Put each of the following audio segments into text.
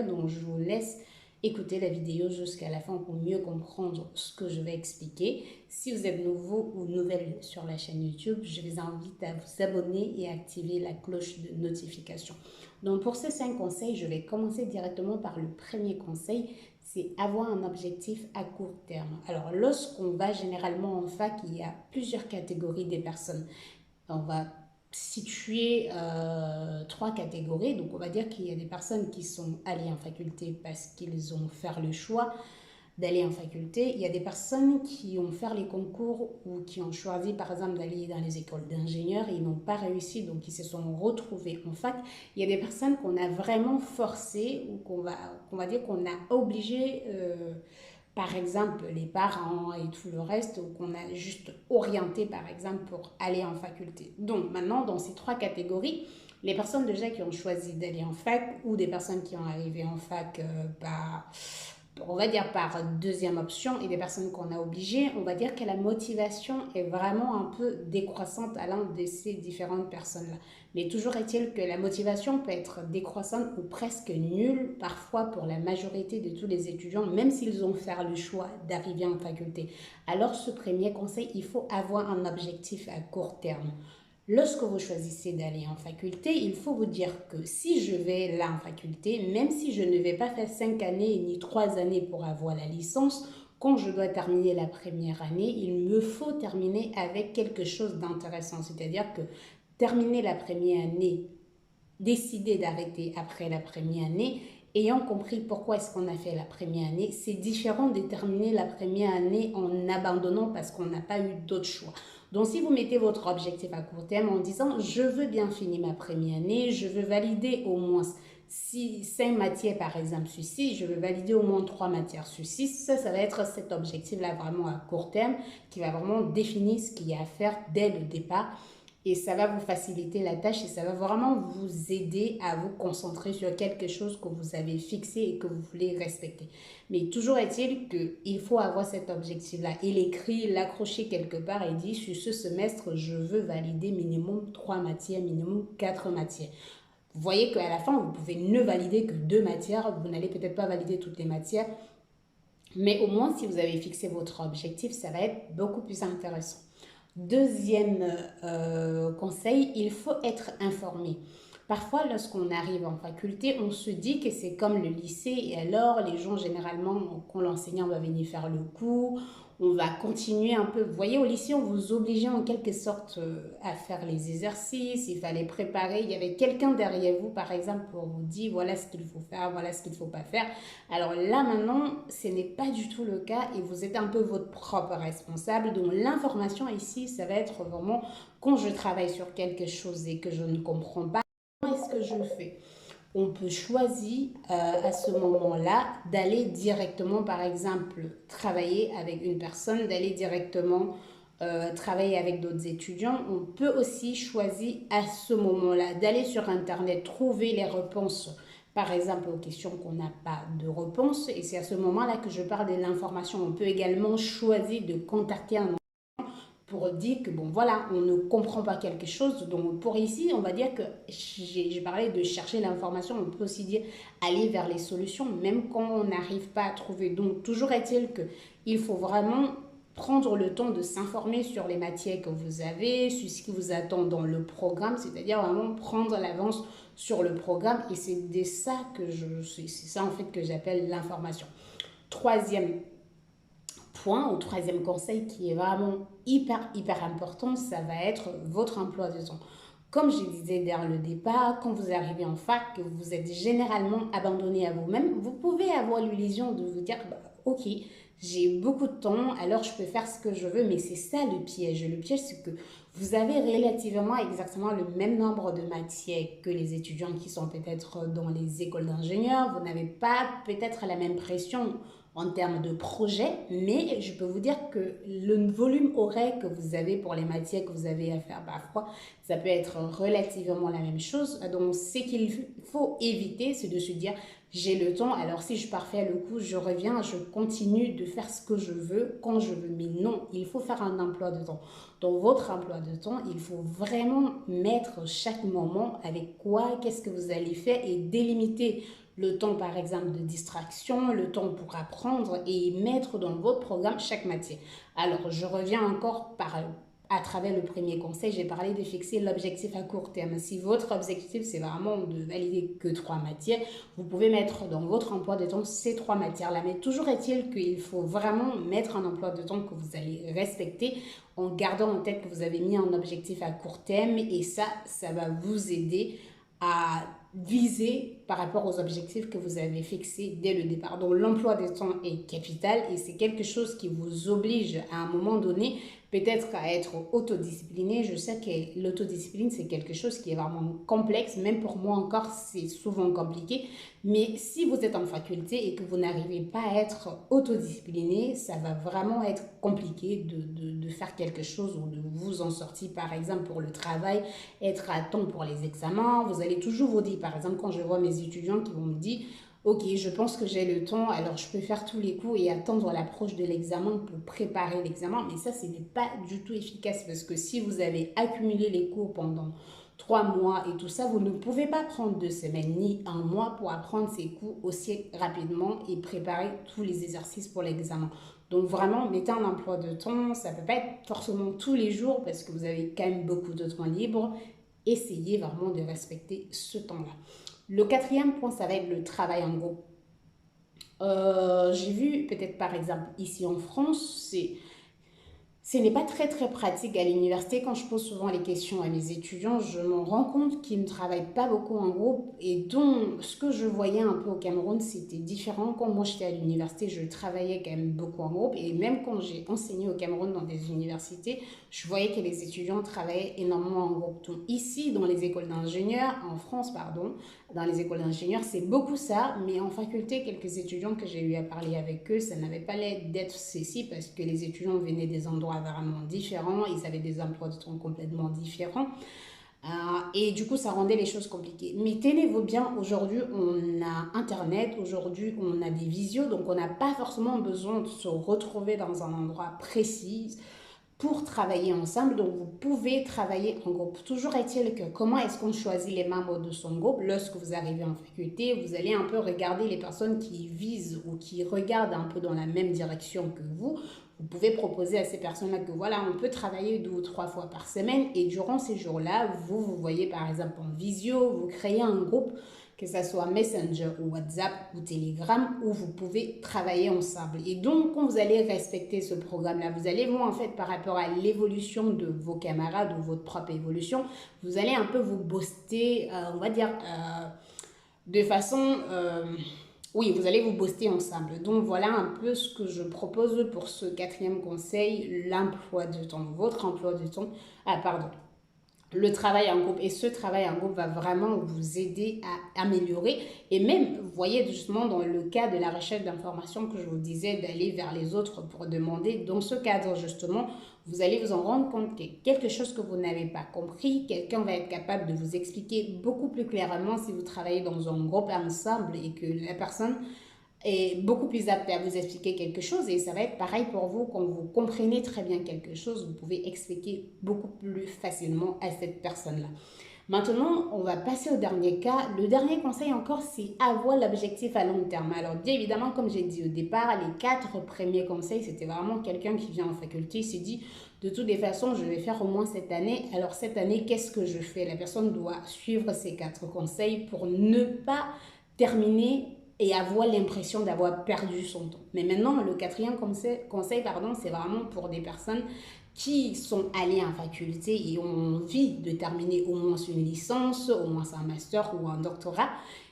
Donc je vous laisse écouter la vidéo jusqu'à la fin pour mieux comprendre ce que je vais expliquer. Si vous êtes nouveau ou nouvelle sur la chaîne YouTube, je vous invite à vous abonner et activer la cloche de notification. Donc pour ces 5 conseils, je vais commencer directement par le premier conseil, c'est avoir un objectif à court terme. Alors lorsqu'on va généralement en fac, il y a plusieurs catégories des personnes. On va situer 3 catégories. Donc, on va dire qu'il y a des personnes qui sont allées en faculté parce qu'ils ont fait le choix d'aller en faculté. Il y a des personnes qui ont fait les concours ou qui ont choisi, par exemple, d'aller dans les écoles d'ingénieurs et ils n'ont pas réussi, donc ils se sont retrouvés en fac. Il y a des personnes qu'on a vraiment forcées ou qu'on va dire qu'on a obligé par exemple les parents et tout le reste, ou qu'on a juste orienté par exemple pour aller en faculté. Donc maintenant, dans ces 3 catégories, les personnes déjà qui ont choisi d'aller en fac ou des personnes qui ont arrivé en fac on va dire par deuxième option, et des personnes qu'on a obligées, on va dire que la motivation est vraiment un peu décroissante à l'un de ces différentes personnes-là. Mais toujours est-il que la motivation peut être décroissante ou presque nulle parfois pour la majorité de tous les étudiants, même s'ils ont fait le choix d'arriver en faculté. Alors ce premier conseil, il faut avoir un objectif à court terme. Lorsque vous choisissez d'aller en faculté, il faut vous dire que si je vais là en faculté, même si je ne vais pas faire 5 années ni 3 années pour avoir la licence, quand je dois terminer la première année, il me faut terminer avec quelque chose d'intéressant. C'est-à-dire que terminer la première année, décider d'arrêter après la première année, ayant compris pourquoi est-ce qu'on a fait la première année, c'est différent de terminer la première année en abandonnant parce qu'on n'a pas eu d'autre choix. Donc, si vous mettez votre objectif à court terme en disant « je veux bien finir ma première année, je veux valider au moins 5 matières par exemple sur 6, je veux valider au moins 3 matières sur 6 », ça va être cet objectif-là vraiment à court terme qui va vraiment définir ce qu'il y a à faire dès le départ. Et ça va vous faciliter la tâche et ça va vraiment vous aider à vous concentrer sur quelque chose que vous avez fixé et que vous voulez respecter. Mais toujours est-il qu'il faut avoir cet objectif-là et l'écrire, l'accrocher quelque part et dire sur ce semestre, je veux valider minimum 3 matières, minimum 4 matières. Vous voyez qu'à la fin, vous pouvez ne valider que 2 matières, vous n'allez peut-être pas valider toutes les matières, mais au moins si vous avez fixé votre objectif, ça va être beaucoup plus intéressant. Deuxième conseil, il faut être informé. Parfois, lorsqu'on arrive en faculté, on se dit que c'est comme le lycée et alors les gens, généralement, quand l'enseignant va venir faire le cours, on va continuer un peu. Vous voyez, au lycée, on vous obligeait en quelque sorte à faire les exercices, il fallait préparer. Il y avait quelqu'un derrière vous, par exemple, pour vous dire voilà ce qu'il faut faire, voilà ce qu'il ne faut pas faire. Alors là, maintenant, ce n'est pas du tout le cas et vous êtes un peu votre propre responsable. Donc l'information ici, ça va être vraiment quand je travaille sur quelque chose et que je ne comprends pas, comment est-ce que je fais? On peut choisir à ce moment-là d'aller directement, par exemple, travailler avec une personne, d'aller directement travailler avec d'autres étudiants. On peut aussi choisir à ce moment-là d'aller sur Internet, trouver les réponses, par exemple, aux questions qu'on n'a pas de réponse. Et c'est à ce moment-là que je parle de l'information. On peut également choisir de contacter un pour dire que bon voilà, on ne comprend pas quelque chose. Donc pour ici, on va dire que j'ai parlé de chercher l'information, on peut aussi dire aller vers les solutions, même quand on n'arrive pas à trouver. Donc toujours est-il que il faut vraiment prendre le temps de s'informer sur les matières que vous avez, sur ce qui vous attend dans le programme, c'est-à-dire vraiment prendre l'avance sur le programme. Et c'est de ça c'est ça en fait que j'appelle l'information. Troisième point, ou troisième conseil qui est vraiment hyper important, ça va être votre emploi de temps. Comme je disais dès le départ, quand vous arrivez en fac, que vous êtes généralement abandonné à vous-même, vous pouvez avoir l'illusion de vous dire bah, ok, j'ai beaucoup de temps, alors je peux faire ce que je veux, mais c'est ça le piège. Le piège, c'est que vous avez relativement exactement le même nombre de matières que les étudiants qui sont peut-être dans les écoles d'ingénieurs. Vous n'avez pas peut-être la même pression en termes de projet, mais je peux vous dire que le volume horaire que vous avez pour les matières que vous avez à faire parfois, ça peut être relativement la même chose. Donc, ce qu'il faut éviter, c'est de se dire j'ai le temps, alors si je pars faire le coup, je reviens, je continue de faire ce que je veux, quand je veux. Mais non, il faut faire un emploi de temps. Dans votre emploi de temps, il faut vraiment mettre chaque moment avec quoi, qu'est-ce que vous allez faire et délimiter le temps par exemple de distraction, le temps pour apprendre et mettre dans votre programme chaque matière. Alors, je reviens encore à travers le premier conseil, j'ai parlé de fixer l'objectif à court terme. Si votre objectif, c'est vraiment de valider que 3 matières, vous pouvez mettre dans votre emploi de temps ces 3 matières-là. Mais toujours est-il qu'il faut vraiment mettre un emploi de temps que vous allez respecter en gardant en tête que vous avez mis un objectif à court terme et ça va vous aider à viser par rapport aux objectifs que vous avez fixés dès le départ. Donc l'emploi du temps est capital et c'est quelque chose qui vous oblige à un moment donné peut-être à être autodiscipliné. Je sais que l'autodiscipline, c'est quelque chose qui est vraiment complexe. Même pour moi encore, c'est souvent compliqué. Mais si vous êtes en faculté et que vous n'arrivez pas à être autodiscipliné, ça va vraiment être compliqué de faire quelque chose ou de vous en sortir. Par exemple, pour le travail, être à temps pour les examens. Vous allez toujours vous dire, par exemple, quand je vois mes étudiants qui vont me dire ok, je pense que j'ai le temps, alors je peux faire tous les cours et attendre l'approche de l'examen pour préparer l'examen. Mais ça, ce n'est pas du tout efficace parce que si vous avez accumulé les cours pendant 3 mois et tout ça, vous ne pouvez pas prendre 2 semaines ni un mois pour apprendre ces cours aussi rapidement et préparer tous les exercices pour l'examen. Donc vraiment, mettez un emploi de temps, ça ne peut pas être forcément tous les jours parce que vous avez quand même beaucoup de temps libre. Essayez vraiment de respecter ce temps-là. Le quatrième point, ça va être le travail en groupe. J'ai vu peut-être par exemple ici en France, ce n'est pas très pratique à l'université. Quand je pose souvent les questions à mes étudiants, je me rends compte qu'ils ne travaillent pas beaucoup en groupe. Et donc, ce que je voyais un peu au Cameroun, c'était différent. Quand moi j'étais à l'université, je travaillais quand même beaucoup en groupe. Et même quand j'ai enseigné au Cameroun dans des universités, je voyais que les étudiants travaillaient énormément en groupe. Donc ici, dans les écoles d'ingénieurs, en France, pardon, dans les écoles d'ingénieurs, c'est beaucoup ça. Mais en faculté, quelques étudiants que j'ai eu à parler avec eux, ça n'avait pas l'air d'être ceci parce que les étudiants venaient des endroits vraiment différents, ils avaient des emplois de temps complètement différents. Et du coup, ça rendait les choses compliquées. Mais tenez-vous bien, aujourd'hui, on a Internet, aujourd'hui, on a des visios, donc on n'a pas forcément besoin de se retrouver dans un endroit précis pour travailler ensemble. Donc, vous pouvez travailler en groupe. Toujours est-il que comment est-ce qu'on choisit les membres de son groupe? Lorsque vous arrivez en faculté, vous allez un peu regarder les personnes qui visent ou qui regardent un peu dans la même direction que vous. Vous pouvez proposer à ces personnes-là que voilà, on peut travailler 2 ou 3 fois par semaine et durant ces jours-là, vous voyez par exemple en visio, vous créez un groupe, que ce soit Messenger ou WhatsApp ou Telegram, où vous pouvez travailler ensemble. Et donc, quand vous allez respecter ce programme-là, vous allez voir en fait par rapport à l'évolution de vos camarades ou votre propre évolution, vous allez un peu vous booster, on va dire, de façon... oui, vous allez vous booster ensemble. Donc, voilà un peu ce que je propose pour ce quatrième conseil, l'emploi de temps, votre emploi de temps. Ah, pardon. Le travail en groupe. Et ce travail en groupe va vraiment vous aider à améliorer. Et même, vous voyez justement dans le cas de la recherche d'informations que je vous disais d'aller vers les autres pour demander, dans ce cadre justement, vous allez vous en rendre compte que quelque chose que vous n'avez pas compris, quelqu'un va être capable de vous expliquer beaucoup plus clairement si vous travaillez dans un groupe ensemble et que la personne est beaucoup plus apte à vous expliquer quelque chose et ça va être pareil pour vous quand vous comprenez très bien quelque chose, vous pouvez expliquer beaucoup plus facilement à cette personne-là. Maintenant, on va passer au dernier cas. Le dernier conseil encore, c'est avoir l'objectif à long terme. Alors, bien évidemment, comme j'ai dit au départ, les 4 premiers conseils, c'était vraiment quelqu'un qui vient en faculté, il s'est dit, de toutes les façons, je vais faire au moins cette année. Alors, cette année, qu'est-ce que je fais? La personne doit suivre ces 4 conseils pour ne pas terminer et avoir l'impression d'avoir perdu son temps. Mais maintenant, le quatrième conseil, c'est vraiment pour des personnes qui sont allés en faculté et ont envie de terminer au moins une licence, au moins un master ou un doctorat.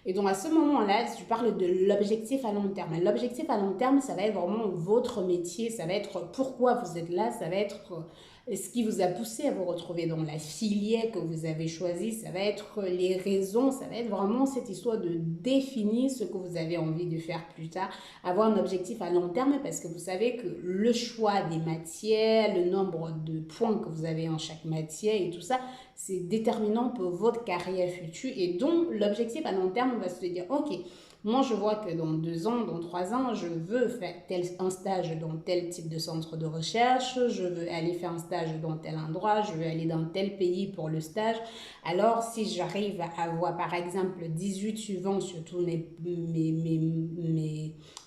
Et donc à ce moment-là, je parle de l'objectif à long terme. L'objectif à long terme, ça va être vraiment votre métier, ça va être pourquoi vous êtes là, ça va être ce qui vous a poussé à vous retrouver dans la filière que vous avez choisie, ça va être les raisons, ça va être vraiment cette histoire de définir ce que vous avez envie de faire plus tard, avoir un objectif à long terme parce que vous savez que le choix des matières, le nombre de points que vous avez en chaque matière et tout ça, c'est déterminant pour votre carrière future et donc l'objectif à long terme, on va se dire ok, Moi, je vois que dans 2 ans, dans 3 ans, je veux faire un stage dans tel type de centre de recherche, je veux aller faire un stage dans tel endroit, je veux aller dans tel pays pour le stage. Alors, si j'arrive à avoir, par exemple, 18 suivants sur tous mes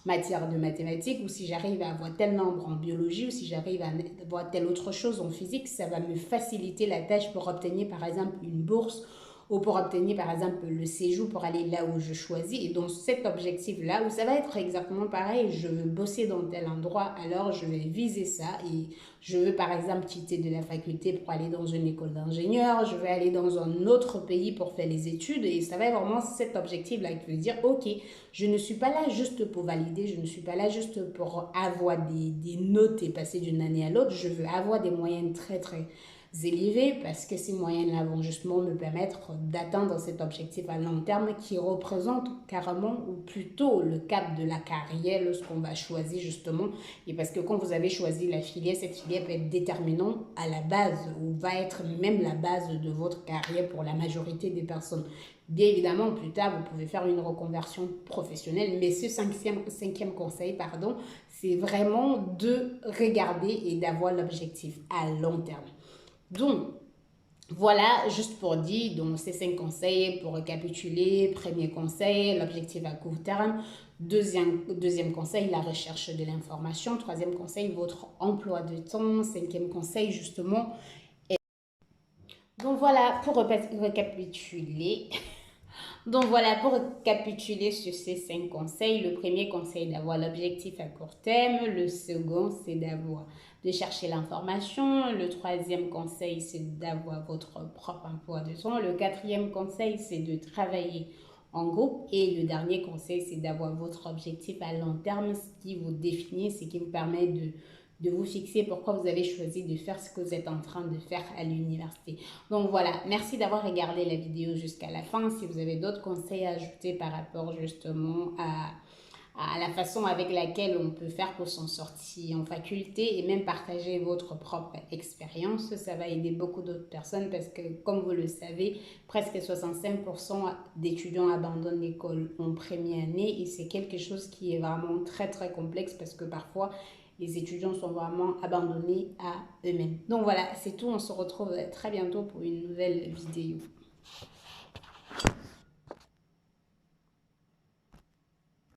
matières de mathématiques, ou si j'arrive à avoir tel nombre en biologie, ou si j'arrive à avoir telle autre chose en physique, ça va me faciliter la tâche pour obtenir, par exemple, une bourse ou pour obtenir par exemple le séjour pour aller là où je choisis. Et dans cet objectif-là, où ça va être exactement pareil, je veux bosser dans tel endroit, alors je vais viser ça et je veux par exemple quitter de la faculté pour aller dans une école d'ingénieur, je veux aller dans un autre pays pour faire les études et ça va être vraiment cet objectif-là qui veut dire, ok, je ne suis pas là juste pour valider, je ne suis pas là juste pour avoir des notes et passer d'une année à l'autre, je veux avoir des moyennes très très élevés parce que ces moyens-là vont justement me permettre d'atteindre cet objectif à long terme qui représente carrément ou plutôt le cap de la carrière lorsqu'on va choisir justement. Et parce que quand vous avez choisi la filière, cette filière peut être déterminante à la base ou va être même la base de votre carrière pour la majorité des personnes. Bien évidemment, plus tard, vous pouvez faire une reconversion professionnelle, mais ce cinquième conseil, pardon, c'est vraiment de regarder et d'avoir l'objectif à long terme. Donc, voilà, juste pour dire, donc ces 5 conseils, pour récapituler, premier conseil, l'objectif à court terme. Deuxième conseil, la recherche de l'information. Troisième conseil, votre emploi de temps. Cinquième conseil, justement. Donc voilà, pour récapituler, donc voilà, pour récapituler sur ces 5 conseils, le premier conseil d'avoir l'objectif à court terme, le second c'est d'avoir de chercher l'information, le troisième conseil c'est d'avoir votre propre emploi de temps, le quatrième conseil c'est de travailler en groupe et le dernier conseil c'est d'avoir votre objectif à long terme, ce qui vous définit, ce qui vous permet de vous fixer pourquoi vous avez choisi de faire ce que vous êtes en train de faire à l'université. Donc voilà, merci d'avoir regardé la vidéo jusqu'à la fin. Si vous avez d'autres conseils à ajouter par rapport justement à la façon avec laquelle on peut faire pour s'en sortir en faculté et même partager votre propre expérience, ça va aider beaucoup d'autres personnes parce que comme vous le savez, presque 65% d'étudiants abandonnent l'école en première année et c'est quelque chose qui est vraiment très très complexe parce que parfois les étudiants sont vraiment abandonnés à eux-mêmes. Donc voilà, c'est tout. On se retrouve très bientôt pour une nouvelle vidéo.